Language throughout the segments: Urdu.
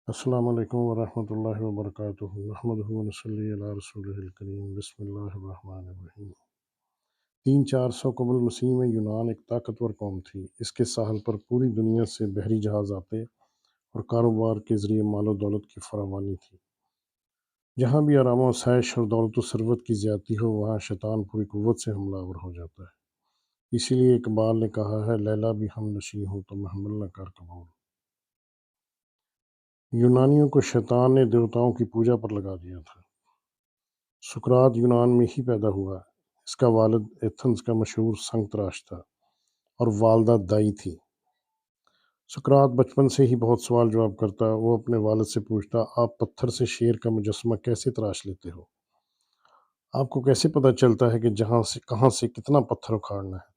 السلام علیکم ورحمۃ اللہ وبرکاتہ نحمدہ ونصلی علی رسولہ الکریم بسم اللہ الرحمن الرحیم 300-400 قبل مسیح میں یونان ایک طاقتور قوم تھی۔ اس کے ساحل پر پوری دنیا سے بحری جہاز آتے اور کاروبار کے ذریعے مال و دولت کی فراوانی تھی۔ جہاں بھی آرام و آسائش اور دولت و ثروت کی زیادتی ہو وہاں شیطان پوری قوت سے حملہ آور ہو جاتا ہے۔ اسی لیے اقبال نے کہا ہے لیلا بھی ہم نشیں ہو تو محمل نہ کر قبول۔ یونانیوں کو شیطان نے دیوتاؤں کی پوجا پر لگا دیا تھا۔ سقراط یونان میں ہی پیدا ہوا۔ اس کا والد ایتھنز کا مشہور سنگ تراش تھا اور والدہ دائی تھی۔ سقراط بچپن سے ہی بہت سوال جواب کرتا۔ وہ اپنے والد سے پوچھتا، آپ پتھر سے شیر کا مجسمہ کیسے تراش لیتے ہو؟ آپ کو کیسے پتہ چلتا ہے کہ کہاں سے کتنا پتھر اکھاڑنا ہے؟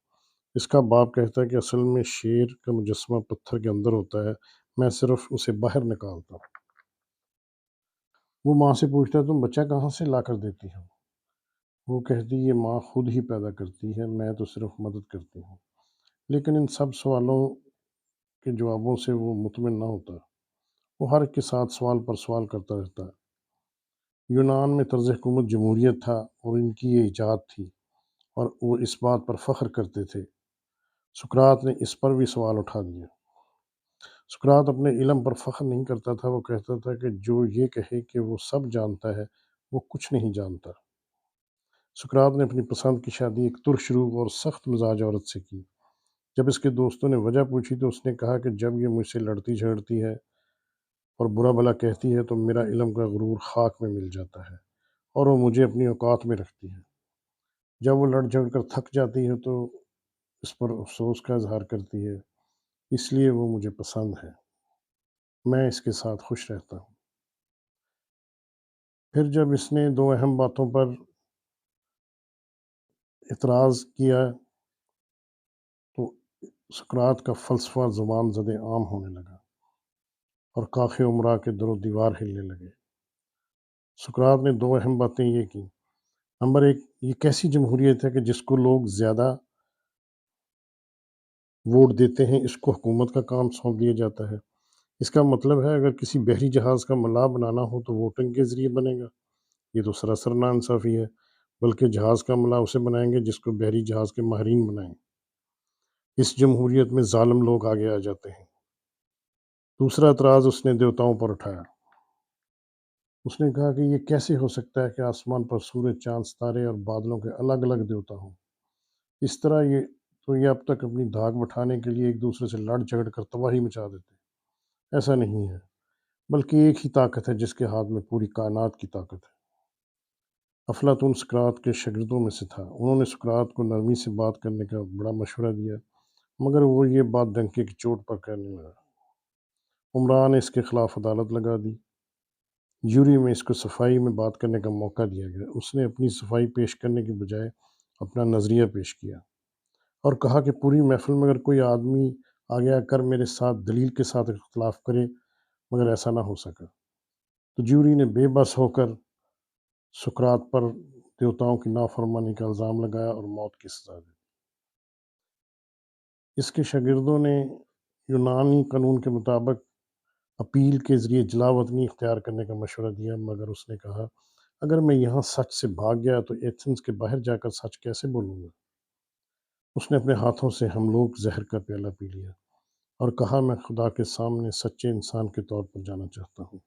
اس کا باپ کہتا ہے کہ اصل میں شیر کا مجسمہ پتھر کے اندر ہوتا ہے، میں صرف اسے باہر نکالتا ہوں۔ وہ ماں سے پوچھتا، تم بچہ کہاں سے لا کر دیتی ہو؟ وہ کہتی، یہ ماں خود ہی پیدا کرتی ہے، میں تو صرف مدد کرتی ہوں۔ لیکن ان سب سوالوں کے جوابوں سے وہ مطمئن نہ ہوتا۔ وہ ہر ایک کے ساتھ سوال پر سوال کرتا رہتا۔ یونان میں طرز حکومت جمہوریت تھا اور ان کی یہ ایجاد تھی اور وہ اس بات پر فخر کرتے تھے۔ سقراط نے اس پر بھی سوال اٹھا دیا۔ سقراط اپنے علم پر فخر نہیں کرتا تھا، وہ کہتا تھا کہ جو یہ کہے کہ وہ سب جانتا ہے وہ کچھ نہیں جانتا۔ سقراط نے اپنی پسند کی شادی ایک ترش روح اور سخت مزاج عورت سے کی۔ جب اس کے دوستوں نے وجہ پوچھی تو اس نے کہا کہ جب یہ مجھ سے لڑتی جھگڑتی ہے اور برا بھلا کہتی ہے تو میرا علم کا غرور خاک میں مل جاتا ہے اور وہ مجھے اپنی اوقات میں رکھتی ہے۔ جب وہ لڑ جھگڑ کر تھک جاتی ہے تو اس پر افسوس کا اظہار کرتی ہے، اس لیے وہ مجھے پسند ہے، میں اس کے ساتھ خوش رہتا ہوں۔ پھر جب اس نے دو اہم باتوں پر اعتراض کیا تو سقراط کا فلسفہ زبان زد عام ہونے لگا اور کاخ عمرا کے در و دیوار ہلنے لگے۔ سقراط نے دو اہم باتیں یہ کی۔ نمبر ایک، یہ کیسی جمہوریت ہے کہ جس کو لوگ زیادہ ووٹ دیتے ہیں اس کو حکومت کا کام سونپ دیا جاتا ہے۔ اس کا مطلب ہے اگر کسی بحری جہاز کا ملاح بنانا ہو تو ووٹنگ کے ذریعے بنے گا۔ یہ تو سراسر ناانصافی ہے، بلکہ جہاز کا ملاح اسے بنائیں گے جس کو بحری جہاز کے ماہرین بنائیں۔ اس جمہوریت میں ظالم لوگ آگے آ جاتے ہیں۔ دوسرا اعتراض اس نے دیوتاؤں پر اٹھایا۔ اس نے کہا کہ یہ کیسے ہو سکتا ہے کہ آسمان پر سورج، چاند، ستارے اور بادلوں کے الگ الگ دیوتا ہوں؟ اس طرح یہ اب تک اپنی دھاک بٹھانے کے لیے ایک دوسرے سے لڑ جھگڑ کر تباہی مچا دیتے۔ ایسا نہیں ہے، بلکہ ایک ہی طاقت ہے جس کے ہاتھ میں پوری کائنات کی طاقت ہے۔ افلاطون سقراط کے شاگردوں میں سے تھا۔ انہوں نے سقراط کو نرمی سے بات کرنے کا بڑا مشورہ دیا، مگر وہ یہ بات ڈنکے کی چوٹ پر کرنے لگا۔ عمرا نے اس کے خلاف عدالت لگا دی۔ جوری میں اس کو صفائی میں بات کرنے کا موقع دیا گیا۔ اس نے اپنی صفائی پیش کرنے کے بجائے اپنا نظریہ پیش کیا اور کہا کہ پوری محفل میں اگر کوئی آدمی آگے آ کر میرے ساتھ دلیل کے ساتھ اختلاف کرے، مگر ایسا نہ ہو سکا، تو جوری نے بے بس ہو کر سقراط پر دیوتاؤں کی نافرمانی کا الزام لگایا اور موت کی سزا دی۔ اس کے شاگردوں نے یونانی قانون کے مطابق اپیل کے ذریعے جلا وطنی اختیار کرنے کا مشورہ دیا، مگر اس نے کہا اگر میں یہاں سچ سے بھاگ گیا تو ایتھنز کے باہر جا کر سچ کیسے بولوں گا؟ اس نے اپنے ہاتھوں سے ہملوک زہر کا پیالہ پی لیا اور کہا میں خدا کے سامنے سچے انسان کے طور پر جانا چاہتا ہوں۔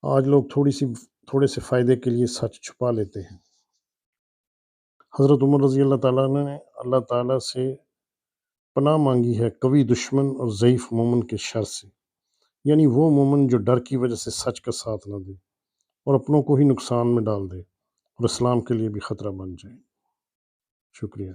آج لوگ تھوڑے سے فائدے کے لیے سچ چھپا لیتے ہیں۔ حضرت عمر رضی اللہ تعالیٰ عنہ نے اللہ تعالیٰ سے پناہ مانگی ہے قوی دشمن اور ضعیف مومن کے شر سے، یعنی وہ مومن جو ڈر کی وجہ سے سچ کا ساتھ نہ دے اور اپنوں کو ہی نقصان میں ڈال دے اور اسلام کے لیے بھی خطرہ بن جائے۔ شکریہ۔